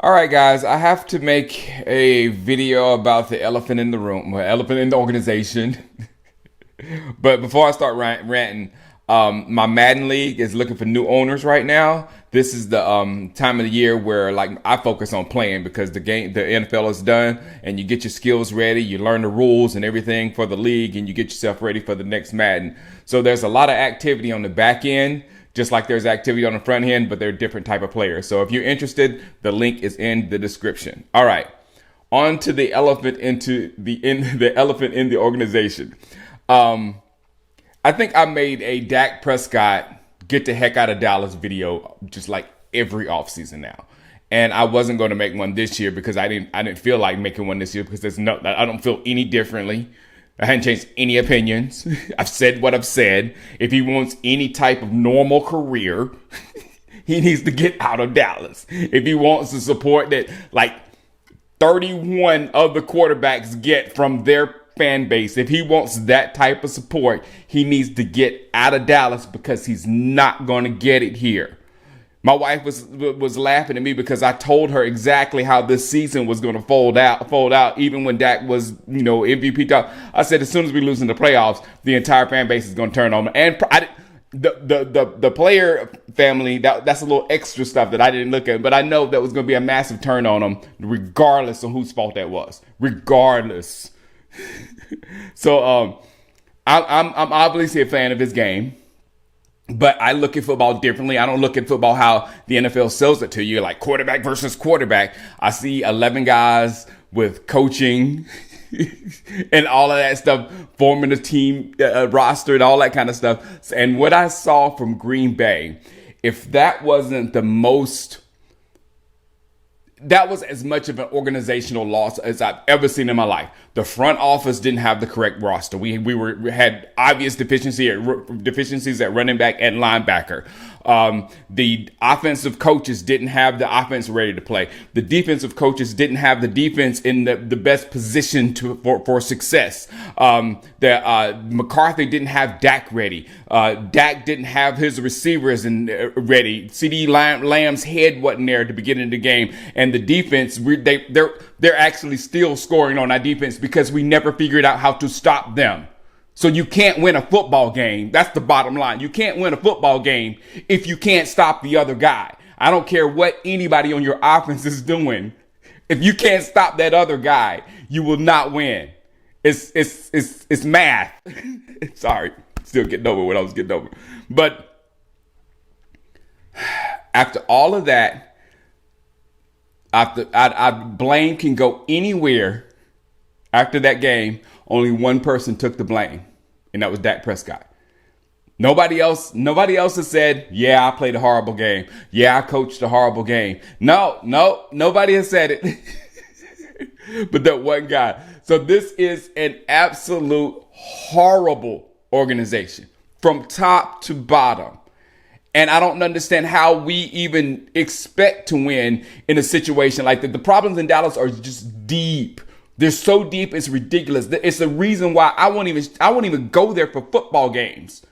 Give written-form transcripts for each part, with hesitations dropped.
All right, guys, I have to make a video about the elephant in the room, or elephant in the organization. But before I start ranting, my Madden League is looking for new owners right now. This is the time of the year where like I focus on playing because the NFL is done, and you get your skills ready, you learn the rules and everything for the league, and you get yourself ready for the next Madden. So there's a lot of activity on the back end, just like there's activity on the front end, but they're different type of players. So if you're interested, the link is in the description. All right, on to the elephant the elephant in the organization. I think I made a Dak Prescott get the heck out of Dallas video just like every offseason now. And I wasn't going to make one this year because I didn't feel like making one this year because I don't feel any differently. I hadn't changed any opinions. I've said what I've said. If he wants any type of normal career, he needs to get out of Dallas. If he wants the support that like 31 of the quarterbacks get from their fan base, if he wants that type of support, he needs to get out of Dallas because he's not going to get it here. My wife was laughing at me because I told her exactly how this season was going to fold out. Even when Dak was, MVP talk, I said as soon as we lose in the playoffs, the entire fan base is going to turn on me. And the player family, that's a little extra stuff that I didn't look at, but I know that was going to be a massive turn on them, regardless of whose fault that was. Regardless. So I'm obviously a fan of his game. But I look at football differently. I don't look at football how the NFL sells it to you, like quarterback versus quarterback. I see 11 guys with coaching and all of that stuff, forming a team roster and all that kind of stuff. And what I saw from Green Bay, if that wasn't that was as much of an organizational loss as I've ever seen in my life. The front office didn't have the correct roster. We had obvious deficiencies at running back and linebacker. The offensive coaches didn't have the offense ready to play. The defensive coaches didn't have the defense in the best position for success. McCarthy didn't have Dak ready. Dak didn't have his receivers ready. CD Lamb's head wasn't there at the beginning of the game, and the defense they're actually still scoring on our defense because we never figured out how to stop them. So you can't win a football game. That's the bottom line. You can't win a football game if you can't stop the other guy. I don't care what anybody on your offense is doing. If you can't stop that other guy, you will not win. It's math. Sorry, still getting over what I was getting over. But after all of that, blame can go anywhere. After that game, only one person took the blame, and that was Dak Prescott. Nobody else has said, yeah, I played a horrible game. Yeah, I coached a horrible game. No, nobody has said it. But that one guy. So this is an absolute horrible organization from top to bottom. And I don't understand how we even expect to win in a situation like that. The problems in Dallas are just deep. They're so deep, it's ridiculous. It's the reason why I won't even go there for football games.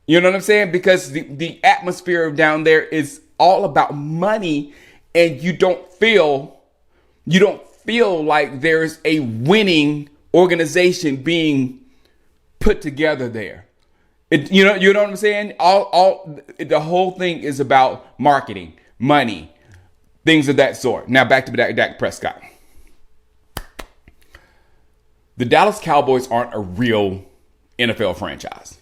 You know what I'm saying? Because the atmosphere down there is all about money, and you don't feel like there's a winning organization being put together there. You know what I'm saying? The whole thing is about marketing, money, things of that sort. Now back to Dak Prescott. The Dallas Cowboys aren't a real NFL franchise.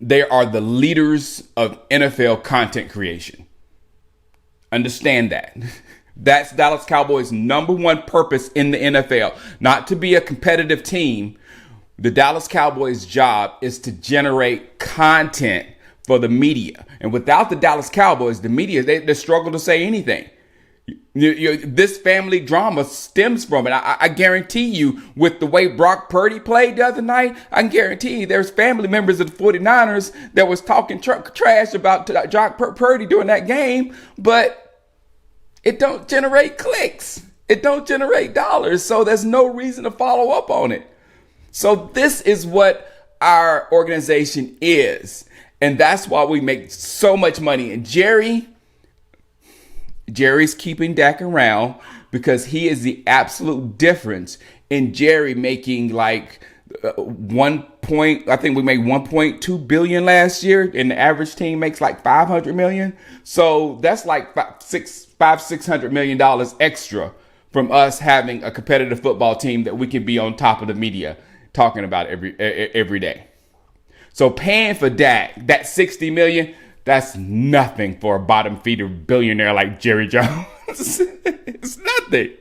They are the leaders of NFL content creation. Understand that. That's Dallas Cowboys' number one purpose in the NFL. Not to be a competitive team. The Dallas Cowboys' job is to generate content for the media. And without the Dallas Cowboys, the media, they struggle to say anything. This family drama stems from it. I guarantee you, with the way Brock Purdy played the other night, I can guarantee you there's family members of the 49ers that was talking trash about Brock Purdy during that game, but it don't generate clicks. It don't generate dollars, so there's no reason to follow up on it. So this is what our organization is, and that's why we make so much money. And Jerry, Jerry's keeping Dak around because he is the absolute difference in Jerry making like 1 point. I think we made 1.2 billion last year, and the average team makes like 500 million. So that's like $600 million extra from us having a competitive football team that we can be on top of the media talking about every day. So paying for Dak, that 60 million, that's nothing for a bottom feeder billionaire like Jerry Jones. It's nothing.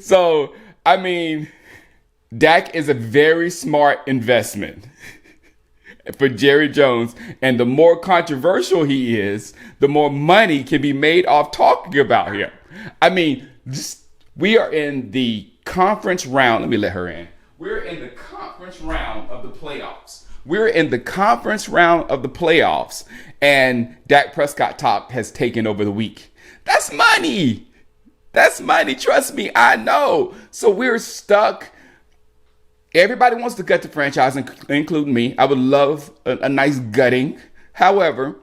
So, I mean, Dak is a very smart investment for Jerry Jones. And the more controversial he is, the more money can be made off talking about him. I mean, we are in the conference round. Let me let her in. We're in the conference round of the playoffs. We're in the conference round of the playoffs. And Dak Prescott talk has taken over the week. That's money. That's money. Trust me, I know. So we're stuck. Everybody wants to gut the franchise, including me. I would love a nice gutting. However,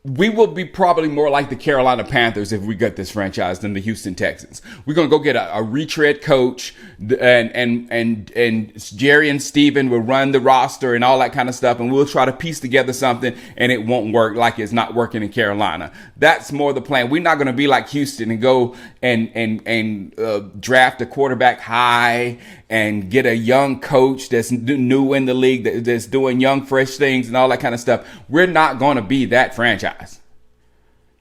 we will be probably more like the Carolina Panthers if we gut this franchise than the Houston Texans. We're going to go get a retread coach, and Jerry and Steven will run the roster and all that kind of stuff, and we'll try to piece together something, and it won't work like it's not working in Carolina. That's more the plan. We're not going to be like Houston and go and draft a quarterback high and get a young coach that's new in the league, that's doing young, fresh things and all that kind of stuff. We're not going to be that franchise.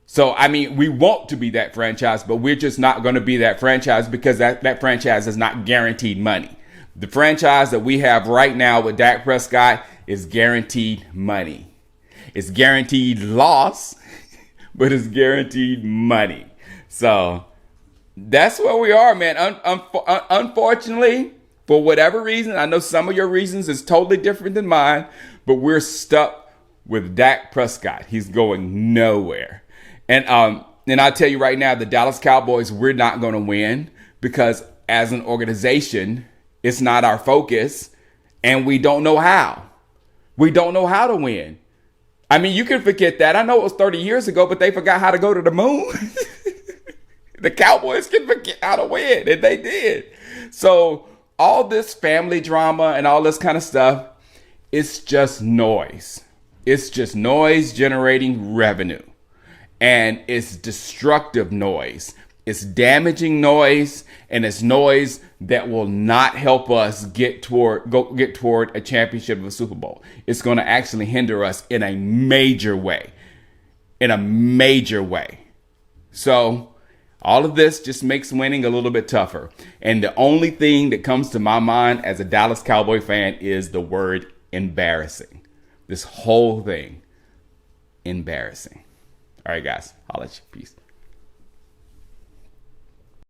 So, I mean, we want to be that franchise, but we're just not going to be that franchise because that franchise is not guaranteed money. The franchise that we have right now with Dak Prescott is guaranteed money. It's guaranteed loss, but it's guaranteed money. So that's where we are, man. Unfortunately, for whatever reason, I know some of your reasons is totally different than mine, but we're stuck with Dak Prescott. He's going nowhere. And I'll tell you right now, the Dallas Cowboys, we're not going to win because as an organization, it's not our focus, and we don't know how. We don't know how to win. I mean, you can forget that. I know it was 30 years ago, but they forgot how to go to the moon. The Cowboys can forget how to win, and they did. So all this family drama and all this kind of stuff, it's just noise. It's just noise generating revenue. And it's destructive noise. It's damaging noise, and it's noise that will not help us get toward a championship of a Super Bowl. It's going to actually hinder us in a major way. In a major way. So all of this just makes winning a little bit tougher. And the only thing that comes to my mind as a Dallas Cowboy fan is the word embarrassing. This whole thing, embarrassing. All right, guys. I'll let you. Peace.